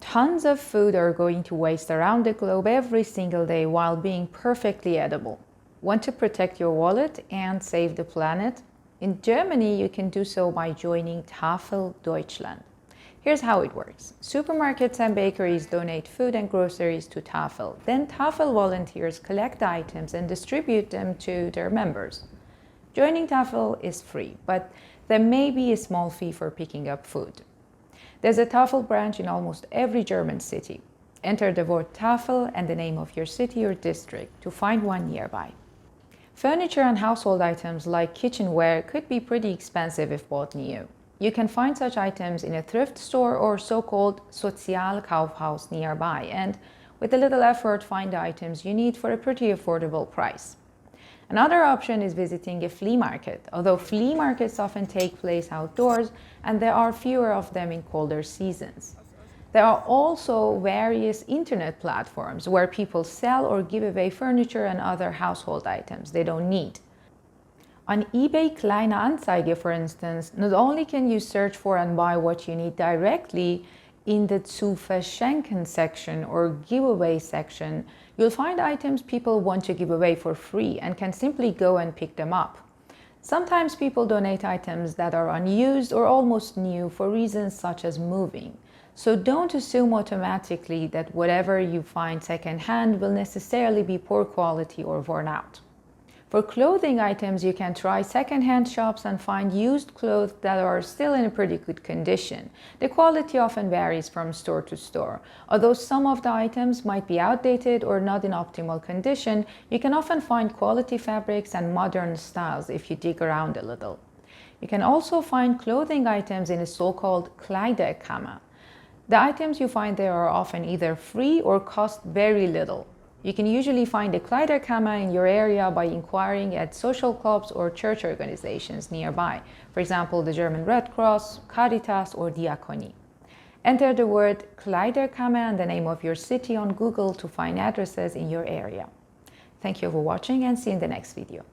Tons of food are going to waste around the globe every single day while being perfectly edible. Want to protect your wallet and save the planet? In Germany, you can do so by joining Tafel Deutschland. Here's how it works. Supermarkets and bakeries donate food and groceries to Tafel. Then Tafel volunteers collect items and distribute them to their members. Joining Tafel is free, but there may be a small fee for picking up food. There's a Tafel branch in almost every German city. Enter the word Tafel and the name of your city or district to find one nearby. Furniture and household items like kitchenware could be pretty expensive if bought new. You can find such items in a thrift store or so-called Sozialkaufhaus nearby, and with a little effort find the items you need for a pretty affordable price. Another option is visiting a flea market, although flea markets often take place outdoors and there are fewer of them in colder seasons. There are also various internet platforms where people sell or give away furniture and other household items they don't need. On eBay Kleinanzeigen, for instance, not only can you search for and buy what you need directly in the Zu verschenken section or giveaway section, you'll find items people want to give away for free and can simply go and pick them up. Sometimes people donate items that are unused or almost new for reasons such as moving. So don't assume automatically that whatever you find secondhand will necessarily be poor quality or worn out. For clothing items, you can try secondhand shops and find used clothes that are still in a pretty good condition. The quality often varies from store to store. Although some of the items might be outdated or not in optimal condition, you can often find quality fabrics and modern styles if you dig around a little. You can also find clothing items in a so-called Kleiderkammer. The items you find there are often either free or cost very little. You can usually find a Kleiderkammer in your area by inquiring at social clubs or church organizations nearby, for example, the German Red Cross, Caritas, or Diakonie. Enter the word Kleiderkammer and the name of your city on Google to find addresses in your area. Thank you for watching and see you in the next video.